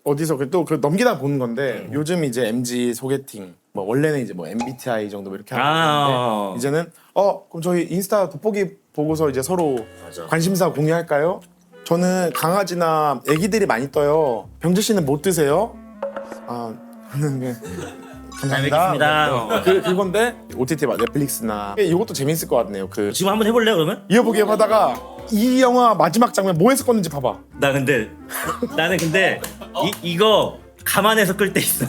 어디서 또 그 넘기다 보는 건데 요즘 이제 MG 소개팅 뭐 원래는 이제 뭐 MBTI 정도 뭐 이렇게 하는데 이제는 그럼 저희 인스타 돋보기 보고서 이제 서로 맞아. 관심사 공유할까요? 저는 강아지나 애기들이 많이 떠요. 병재 씨는 못 드세요? 네. 감사합니다. 그건데 OTT 넷플릭스나 이것도 재밌을 것 같네요. 지금 한번 해볼래 그러면? 이어보기 하다가 이 영화 마지막 장면 뭐에서 껐는지 봐봐. 나는 근데 이거 감안해서 끌 때 있어.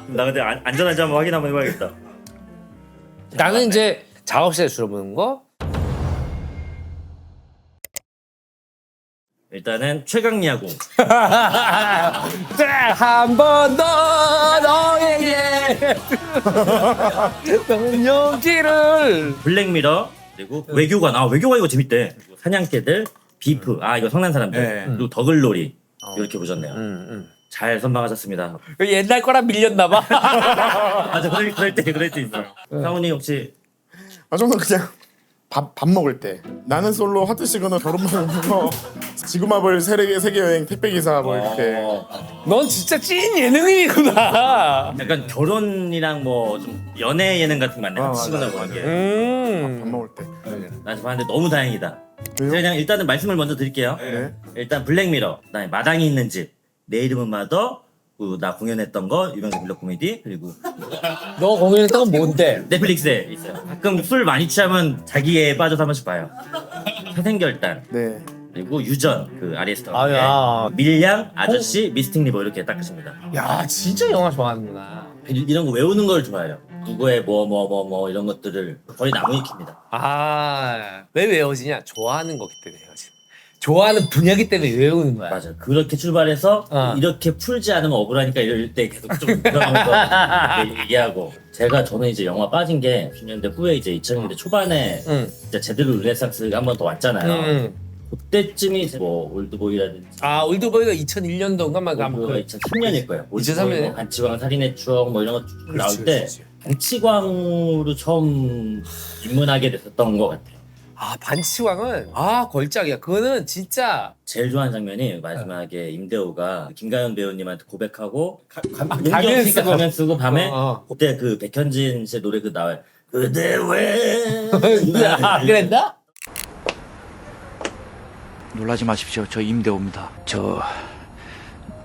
나 근데 안전한지 한번 확인 한번 해봐야겠다. 나는 이제 작업실에 주로 보는 거. 일단은 최강 야구. 한 번 더 너에게 너는 용기를. 블랙미러 그리고 외교관. 외교관 이거 재밌대. 그리고 사냥개들, 비프. 이거 성난 사람들. 네. 그리고 더글로리. 이렇게 보셨네요. 잘 선방하셨습니다. 옛날 거랑 밀렸나 봐. 맞아, 그럴 때 있어요. 상훈이 혹시 저는 그냥 밥 먹을 때 나는 솔로 하트시그널 결혼만 하면서 지구마블 세계 여행 택배기사 뭐 이렇게 넌 진짜 찐 예능인이구나. 약간 결혼이랑 뭐 좀 연애 예능 같은 거 맞네. 시그널 보는 게. 밥 먹을 때. 나 지금 봤는데 너무 다행이다. 왜요? 제가 그냥 일단은 말씀을 먼저 드릴게요. 네. 일단 블랙미러, 그다음에 마당이 있는 집, 내 이름은 마더, 나 공연했던 거 유명세 블랙 코미디, 그리고 너 공연했던 건 뭔데? 넷플릭스에 있어요. 가끔 술 많이 취하면 자기에 빠져서 한 번씩 봐요. 사생결단, 네. 그리고 유전, 그 아리스터, 아야. 밀양, 아저씨, 미스틱 리버 이렇게 닦으십니다. 야 진짜 영화 좋아하는구나. 이런 거 외우는 걸 좋아해요. 누구의 뭐 이런 것들을 거의 나무위키입니다. 왜 외워지냐? 좋아하는 거기 때문에 외워지. 좋아하는 분야기 때문에 외우는 거야. 맞아. 그렇게 출발해서 이렇게 풀지 않으면 억울하니까 이럴 때 계속 좀 들어가면서 얘기하고. 저는 이제 영화 빠진 게 90년대 후에 이제 2000년대 초반에 진짜 제대로 르네상스가 한 번 더 왔잖아요. 그때쯤이 뭐 올드보이라든지. 올드보이가 2001년도인가 막 올드보이가 2003년일 거예요. 2003년. 뭐 반치광 살인의 추억 뭐 이런 거 나올 때 반치광으로 처음 입문하게 됐었던 것 같아요. 반치광은 걸작이야. 그거는 진짜 제일 좋아하는 장면이 마지막에 임대호가 김가연 배우님한테 고백하고 가면 쓰고. 가면 쓰고 밤에 어. 그때 그 백현진 씨의 노래 그 나와요. 그대 왜 그랬나? 놀라지 마십시오. 저 임대호입니다. 저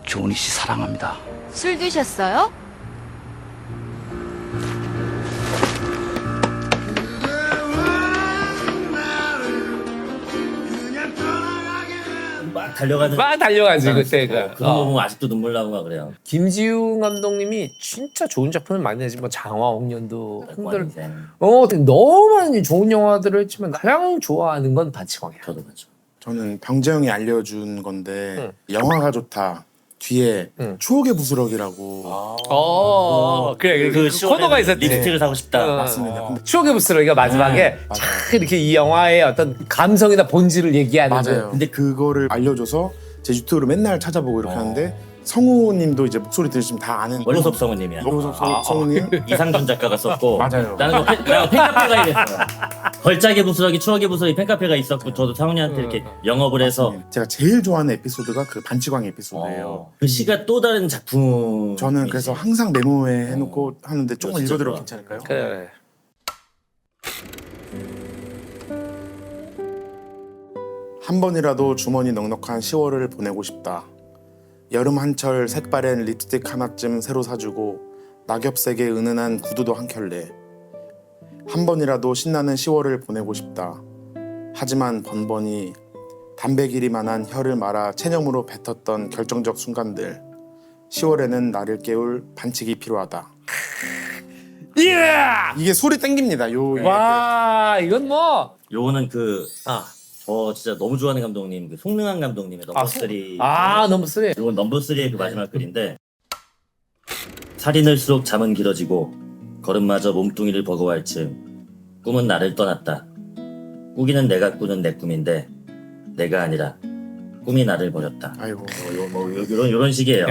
조은희 씨 사랑합니다. 술 드셨어요? 막 달려가는 막 달려가지 그때가. 그런 거 보면 아직도 눈물 나고 막 그래요. 김지웅 감독님이 진짜 좋은 작품을 많이 내지 뭐 장화 옥년도 흔들 인생. 너무 많이 좋은 영화들을 했지만 가장 좋아하는 건 반치광이야. 저도 그렇죠. 저는 병재 형이 알려준 건데 영화가 좋다. 뒤에 추억의 부스럭이라고 그래 그 코너가 있었지. 립스틱을 사고 싶다. 맞습니다. 근데 추억의 부스러기가 마지막에 맞아요. 촥 이렇게 이 영화의 어떤 감성이나 본질을 얘기하는 맞아요. 근데 그거를 알려줘서 제 유튜브로 맨날 찾아보고 이렇게 하는데 성우님도 이제 목소리 들으시면 다 아는 원섭 성우님이야. 원섭 성우님 이상준 작가가 썼고 맞아요. 나는 팬카페가 이랬어요. 걸작의 부스러기, 추억의 부스러기 팬카페가 있었고 저도 상훈이한테 이렇게 영업을 해서 제가 제일 좋아하는 에피소드가 그 반치광 에피소드예요. 그 시가 또 다른 작품. 저는 그래서 항상 메모에 해놓고 하는데 조금 진짜 읽어드려도 좋아. 괜찮을까요? 그래. 한 번이라도 주머니 넉넉한 10월을 보내고 싶다. 여름 한철 색바랜 립스틱 하나쯤 새로 사주고 낙엽색의 은은한 구두도 한 켤레. 한 번이라도 신나는 10월을 보내고 싶다. 하지만 번번이 담배 길이만한 혀를 말아 체념으로 뱉었던 결정적 순간들. 10월에는 나를 깨울 반칙이 필요하다. 이게 소리 땡깁니다. 와 이건 뭐 요거는 저 진짜 너무 좋아하는 감독님, 그 송능한 감독님의 넘버 3. 너무 쓰레. 이건 넘버 3의 그 마지막 글인데 살이 늘수록 잠은 길어지고 걸음마저 몸뚱이를 버거워할 즈음 꿈은 나를 떠났다. 꾸기는 내가 꾸는 내 꿈인데 내가 아니라 꿈이 나를 버렸다. 아이고. 요런 식이에요.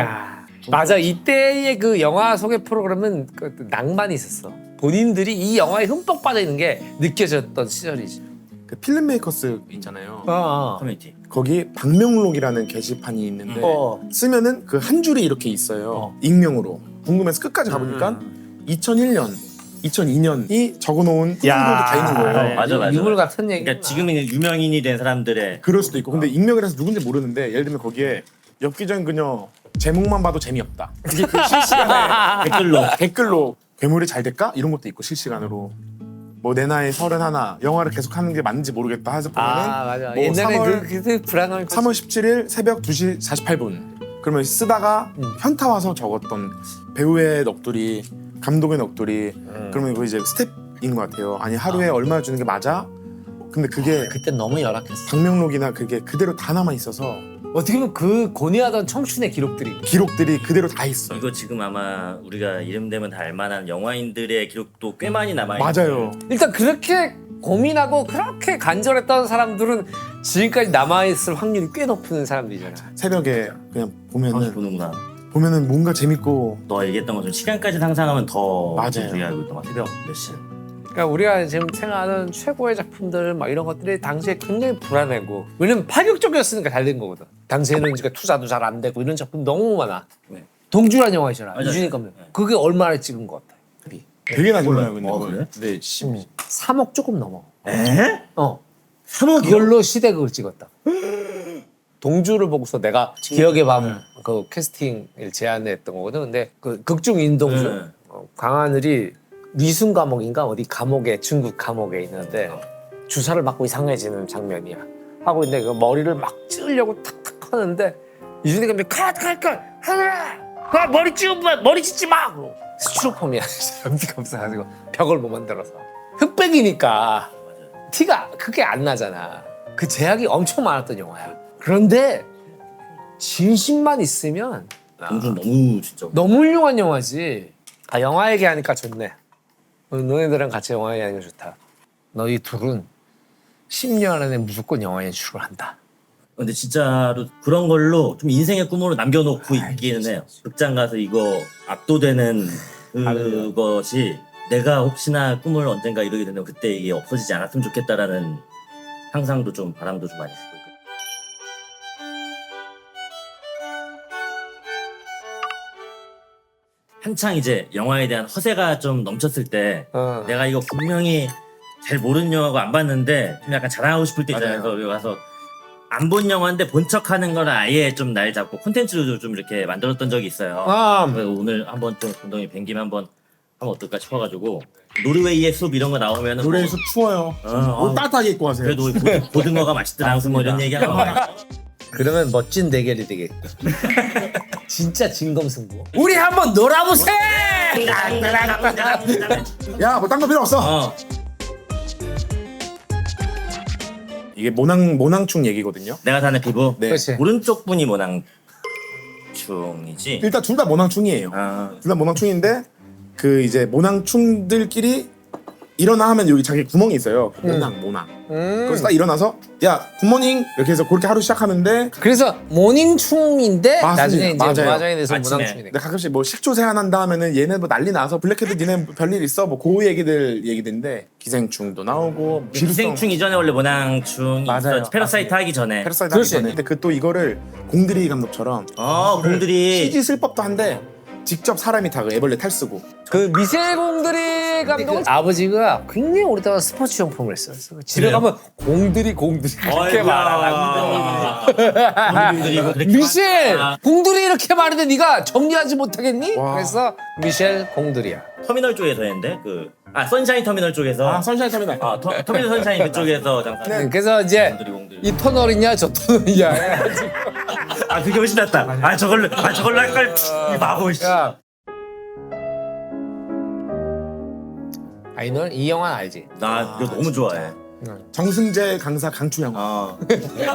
맞아 이때의 그 영화 소개 프로그램은 그 낭만이 있었어. 본인들이 이 영화에 흠뻑 빠져 있는 게 느껴졌던 시절이지. 그 필름메이커스 있잖아요. 커뮤니티. 거기 방명록이라는 게시판이 있는데 쓰면은 그 한 줄이 이렇게 있어요. 익명으로. 궁금해서 끝까지 가보니까 2001년, 2002년이 적어놓은 후기들도 다 있는 거예요. 맞아. 유물 같은 얘기. 그러니까 지금 유명인이 된 사람들의 그럴 수도 있고. 근데 익명이라서 누군지 모르는데 예를 들면 거기에 엽기적인 그녀 제목만 봐도 재미없다. 그게 그 실시간에 댓글로 괴물이 잘 될까? 이런 것도 있고 실시간으로. 뭐 내 나이 31 영화를 계속 하는 게 맞는지 모르겠다 해서 보면은 맞아. 뭐 옛날에 3월 그 불안함이 3월 17일 새벽 2시 48분. 그러면 쓰다가 현타 와서 적었던 배우의 넋두리, 감독의 넋두리. 그러면 이거 이제 스텝인 것 같아요. 아니 하루에 얼마 주는 게 맞아? 근데 그게 그때 너무 열악했어. 방명록이나 그게 그대로 다 남아 있어서 어떻게 보면 그 고뇌하던 청춘의 기록들이. 기록들이 그대로 다 있어요. 이거 지금 아마 우리가 이름 되면 다 알만한 영화인들의 기록도 꽤 많이 남아 있는. 맞아요. 일단 그렇게 고민하고 그렇게 간절했던 사람들은 지금까지 남아있을 확률이 꽤 높은 사람들이잖아. 새벽에 그냥 보는구나. 보면은 뭔가 재밌고 너 얘기했던 것처럼 시간까지 상상하면 더 맞아요. 우리가 알고 있던 거 새벽 몇 시. 그러니까 우리가 지금 생각하는 최고의 작품들 막 이런 것들이 당시에 굉장히 불안하고 왜냐면 파격적이었으니까 잘 된 거거든. 당시에는 이제 투자도 잘 안 되고 이런 작품 너무 많아. 네. 동주라는 영화 있잖아. 맞아요. 유진이 감독. 네. 그게 얼마나 찍은 것 같아? 되게 나잖아요. 근데 그래? 네, 3억 조금 넘어. 에? 3억 이걸로 시대극을 찍었다. 동주를 보고서 내가 기억의 밤 그 캐스팅을 제안했던 거거든. 근데 그 극중 인동주 네. 강하늘이 미순 감옥인가 어디 감옥에 중국 감옥에 있는데 주사를 맞고 이상해지는 장면이야. 하고 있는데 그 머리를 막 찌르려고 탁탁 하는데 이준이 감독이 컷 하늘아 머리 찌우면 머리 찢지 마. 스티로폼이야. 연기 감싸가지고 벽을 못 만들어서 흑백이니까 티가 그게 안 나잖아. 그 제약이 엄청 많았던 영화야. 그런데 진심만 있으면 동준 너무 진짜. 너무 훌륭한 영화지. 아 영화 얘기하니까 좋네. 너희들이랑 같이 영화 얘기하니까 좋다. 너희 둘은 10년 안에 무조건 영화 연출을 한다. 근데 진짜로 그런 걸로 좀 인생의 꿈으로 남겨놓고 있기는 해요. 극장 가서 이거 압도되는 그것이 내가 혹시나 꿈을 언젠가 이루게 되면 그때 이게 없어지지 않았으면 좋겠다라는 상상도 좀 바람도 좀 많이 쓰고 있고. 한창 이제 영화에 대한 허세가 좀 넘쳤을 때 내가 이거 분명히 잘 모르는 영화고 안 봤는데 좀 약간 자랑하고 싶을 때 있잖아요. 그래서 여기 가서 안 본 영화인데 본 척하는 거를 아예 좀 날 잡고 콘텐츠로 좀 이렇게 만들었던 적이 있어요. 그래서 오늘 한번 좀 감독님 뵌 김에 한번 하면 어떨까 싶어가지고 노르웨이의 숲 이런 거 나오면은 노래에서 추워요. 옷 따뜻하게 입고 하세요. 그래도 고등어가 맛있더라 무슨 뭐 이런 얘기하고 그러면 멋진 대결이 되겠다. 진짜 진검승부. 우리 한번 놀아보세. 야, 뭐 딴 거 필요 없어. 이게 모낭충 얘기거든요. 내가 사는 피부 네. 그렇지. 오른쪽 분이 모낭충이지. 일단 둘 다 모낭충이에요. 둘 다 모낭충인데 그 이제 모낭충들끼리 일어나 하면 여기 자기 구멍이 있어요. 모낭. 그래서 딱 일어나서 야 굿모닝 이렇게 해서 그렇게 하루 시작하는데 그래서 모닝충인데 맞습니다. 나중에 이제 맞아요. 마장이 돼서 아침에. 모낭충이 돼. 근데 가끔씩 뭐 식초 세안한다 하면은 얘네 뭐 난리 나서 블랙헤드 니네 별일 있어 뭐 그 얘기들인데 기생충도 나오고 기생충 이전에 원래 모낭충이 맞아요. 있었지. 패러사이트 하기 전에. 패러사이트 하기 그렇지. 전에 근데 그 또 이거를 공들이 감독처럼 공들이 CG 쓸 법도 한데 직접 사람이 다 그 애벌레 탈 쓰고 그 미셀공들이 감독 아버지가 굉장히 오랫동안 스포츠 용품을 했어요. 그래서 집에 가면 공들이 그렇게 많아. 공들이 그렇게 미셸 많아. 공들이 이렇게 많은데 네가 정리하지 못하겠니? 와. 그래서 미셸 공들이야. 터미널 쪽에서 했는데 선샤인 터미널 쪽에서 선샤인 터미널 터미널 선샤인 그쪽에서 장사. 그래서 이제 공들이. 이 터널이냐 저 터널이냐 해가지고 그게 훨씬 낫다. 저걸로 할 걸. 이 바보. 씨. 야. 아니 넌 이 영화 알지? 나 이거 너무 좋아해. 정승재 강사 강추영 근데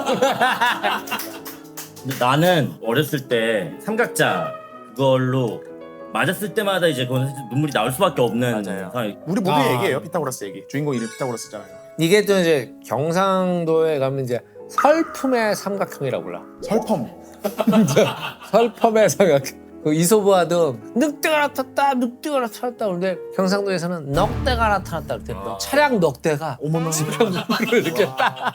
나는 어렸을 때 삼각자 그걸로 맞았을 때마다 이제 그건 눈물이 나올 수밖에 없는 상황이. 우리 모두 얘기예요 피타고라스 얘기 주인공 이름 피타고라스잖아요 이게 또 이제 경상도에 가면 이제 설품의 삼각형이라고 불러. 설펌 설펌의 삼각형. 그 이소부화도 늑대가 나타났다, 늑대가 나타났다. 그런데 경상도에서는 넉대가 나타났다. 그때 차량 넉대가 어머나 지평으로 이렇게 딱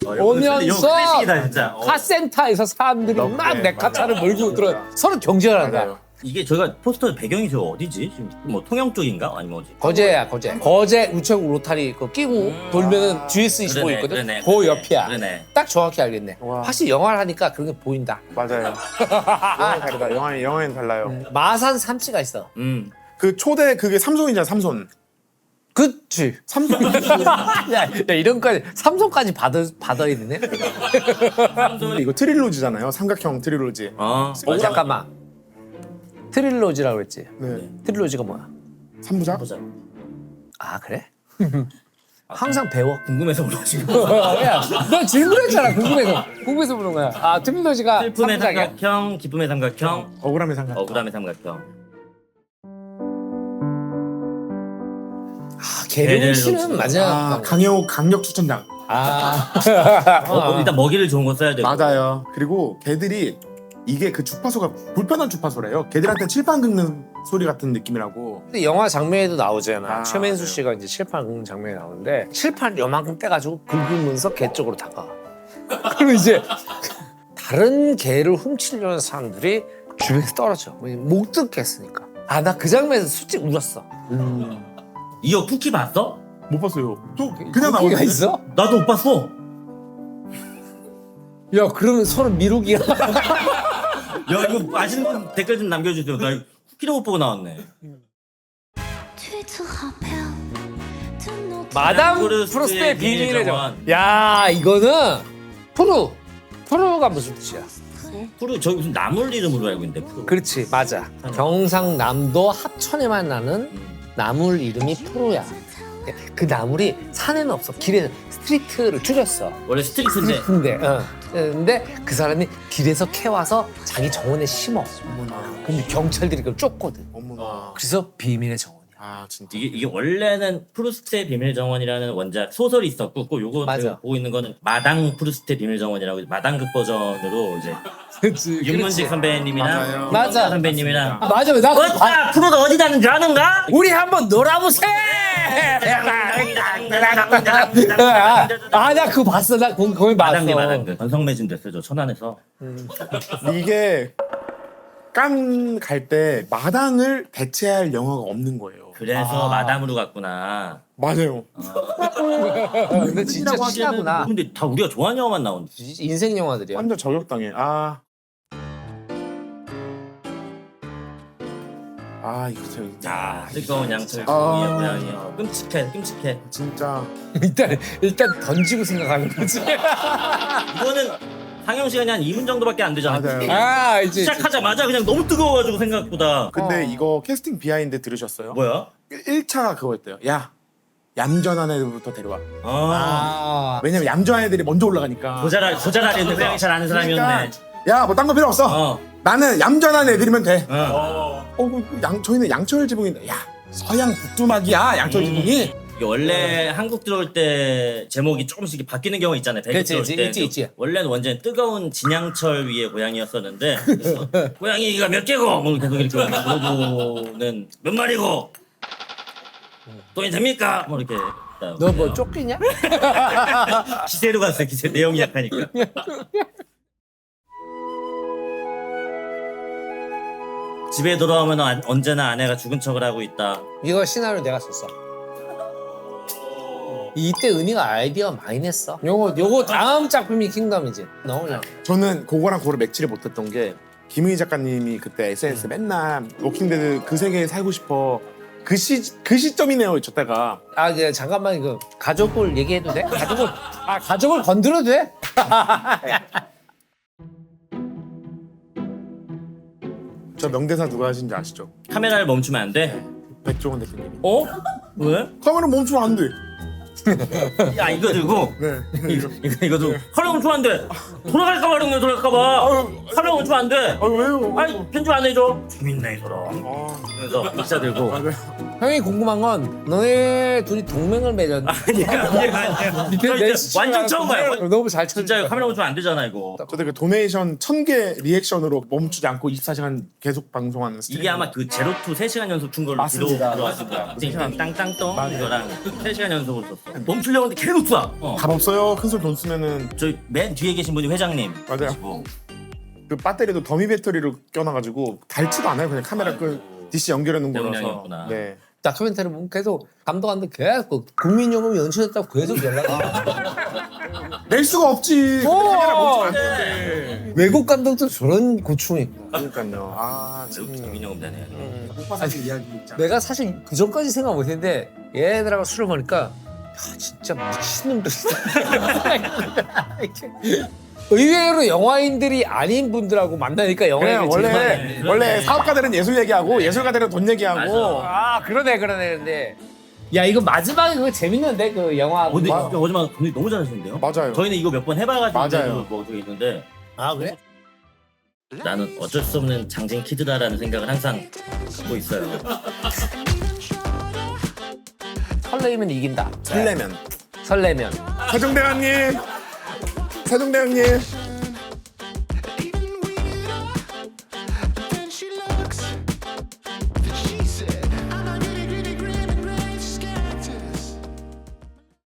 오면서 클래식이다 진짜. 카센터에서 사람들이 막 내 카차를 몰고 들어 서로 경쟁을 한다. 맞아요. 이게 저희가 포스터 배경이 저 어디지? 지금 뭐 통영 쪽인가? 아니면 어디? 거제야 거제. 거제 우체국 로타리 그 끼고 돌면은 GS25 그러네, 있거든. 그러네, 그 그러네, 옆이야. 그러네. 딱 정확히 알겠네. 와. 확실히 영화를 하니까 그런 게 보인다. 맞아요. 영화는 다르다. 영화는 달라요. 마산 삼치가 있어. 그 초대 그게 삼손이잖아. 삼손. 그치. 삼손. 야 이런까지 삼성까지 받아야 되네. 이거 트릴로지잖아요. 삼각형 트릴로지. 잠깐만. 트릴로지라고 그랬지. 네. 트릴로지가 뭐야? 삼부작. 보자. 아 그래? 항상 배워. 궁금해서 물어보신 거. 야, 너 질문했잖아. 궁금해서 물은 거야. 아 트릴로지가 슬픔의 삼부작이야? 삼각형, 기쁨의 삼각형, 억울함의 삼각. 억울함의 삼각형. 게르 씨는 맞아. 강영욱 강력 추천장. 일단 먹이를 좋은 거 써야 되고. 맞아요. 그리고 걔들이 이게 그 주파수가 불편한 주파수래요. 걔들한테 칠판 긁는 소리 같은 느낌이라고. 근데 영화 장면에도 나오잖아. 최민수 맞아요. 씨가 이제 칠판 긁는 장면이 나오는데 칠판 요만큼 떼가지고 긁으면서 개 쪽으로 다가. 그리고 이제 다른 개를 훔치려는 사람들이 주변에서 떨어져. 못 듣겠으니까. 아 나 그 장면에서 솔직히 울었어. 이거 쿠키 봤어? 못 봤어요. 또 그냥 쿠키가 나오는데? 있어? 나도 못 봤어. 야 그러면 서로 미루기야. 야 이거 아시는 분 댓글 좀 남겨주세요. 나 이거 쿠키를 못 보고 나왔네. 마담 프루스트의 비밀의 정원. 야 이거는 프루가 무슨 뜻이야? 푸르 저기 무슨 나물 이름으로 알고 있는데 푸르. 그렇지 맞아. 경상남도 합천에만 나는 나물 이름이 푸르야. 그 나물이 산에는 없어. 길에 스트리트를 줄였어. 원래 스트리트인데. 근데 그 사람이 길에서 캐와서 자기 정원에 심어. 근데 경찰들이 그걸 쫓거든. 어머나. 그래서 비밀의 정원이야. 아 진짜. 이게 원래는 프루스트의 비밀 정원이라는 원작 소설이 있었고, 그 요거 맞아. 제가 보고 있는 거는 마당 프루스트의 비밀 정원이라고 마당극 버전으로 이제 그렇지. 윤문식 선배님이랑 맞아요. 맞아. 선배님이랑 맞아. 나 그거 봐. 프로가 어디 가는지 아는가? 우리 한번 놀아보세. 나 그거 봤어. 나 거기 봤어. 마당극 전성매진 됐어요. 저 천안에서. 이게 깐 갈 때 마당을 대체할 영화가 없는 거예요. 그래서 마담으로 갔구나. 맞아요. 근데 진짜 친하구나. 근데 다 우리가 좋아하는 영화만 나오는데. 인생 영화들이야. 완전 저격당해. 이거 참 자, 뜨거운 양철 아. 고양이요. 끔찍해. 진짜. 일단 던지고 생각하는 거지. 이거는 상영 시간이 한 2분 정도밖에 안 되잖아. 맞아요. 이제 시작하자마자 그냥 너무 뜨거워가지고 생각보다. 근데 이거 캐스팅 비하인드 들으셨어요? 뭐야? 1차가 그거였대요. 야, 얌전한 애들부터 데려와. 왜냐면 얌전한 애들이 먼저 올라가니까. 고자라리는 고양이 잘 아는 사람이었네. 야, 뭐 딴 거 필요 없어. 나는 얌전한 애들이면 돼. 저희는 양철 지붕인데, 야, 서양 북두막이야, 양철 지붕이. 이게 원래 한국 들어올 때 제목이 조금씩 바뀌는 경우 있잖아요. 배그 그치, 들어올 때. 있지. 원래는 완전 뜨거운 진양철 위의 고양이였었는데 그래서 고양이가 몇 개고 뭐 계속 이렇게 물어보는 몇 마리고 돈이 됩니까? 뭐 이렇게. 너 뭐 쫓기냐? 기세로 갔어요. 기세 내용이 약하니까. 집에 돌아오면 언제나 아내가 죽은 척을 하고 있다. 이거 시나리오 내가 썼어. 이때 은희가 아이디어 많이 냈어. 요거 다음 작품이 킹덤이지. 너무냐. 저는 그거랑 그거를 매치를 못했던 게 김의희 작가님이 그때 SNS 맨날 워킹데드 그 세계에 살고 싶어 그 시점이네요. 저때가 이제 잠깐만 이거 가족을 얘기해도 돼? 가족을 건드려도 돼? 저 명대사 누가 하신지 아시죠? 카메라를 멈추면 안 돼? 백종원 대표님이. 어? 왜? 카메라 멈추면 안 돼. 야 이거 들고 네. 이거 들고 카메라 멈추면 안 돼. 돌아갈까 봐 그런 돌아갈까 봐. 카메라 멈추면 안 돼. 왜요? 아니 편집 안 해줘. 재밌네 이 사람. 그래서 인사 들고. 형이 궁금한 건 너네 둘이 동맹을 맺었니? 아니야. 완전 처음 봐요. 너무 잘 진짜 이거 카메라 멈추면 안 되잖아 이거. 저도 그 도네이션 1000개 리액션으로 멈추지 않고 24시간 계속 방송하는 스트리밍. 이게 아마 그 제로투 3시간 연속 준 걸로 맞습니다. 들어왔을 거야. 땅땅똥 이거랑 3시간 연속으로 썼어. 멈추려고 하는데 계속 쏴. 답 없어요. 큰 소리 돈 쓰면은 저희 맨 뒤에 계신 분이 회장님. 맞아요. 그 배터리도 더미 배터리로 껴놔가지고 닳지도 않아요. 그냥 카메라 그 DC 연결해 놓은 거라서. 대용량이었구나. 네. 다큐멘터리 보면 계속 감독한테 계속 국민연금 연체됐다고 계속 연락이 낼 수가 없지. 카메라 멈추면 안 네. 되는데. 외국 감독도 저런 고충이 있구나. 그러니까요. 아 참. 국민연금 되네. 사실 이야기 있잖아. 내가 사실 그 전까지 생각 못했는데 얘들하고 술을 먹으니까 야 진짜 미친놈들이다. 의외로 영화인들이 아닌 분들하고 만나니까 영화 그냥 얘기를 제일 많이 해. 원래 원래 사업가들은 예술 얘기하고 예술가들은 돈 얘기하고. 아 그러네 근데 야 이거 마지막에 그거 재밌는데 그 영화 근데 맞아. 어제 감독님 너무 잘하시는데요? 맞아요. 저희는 이거 몇 번 해봐가지고 맞아요. 뭐 저기 있는데 아 그래? 나는 어쩔 수 없는 장진 키드다라는 생각을 항상 갖고 있어요. 설레이면 이긴다. 설레면. 설레면 세종대왕님. 세종대왕님.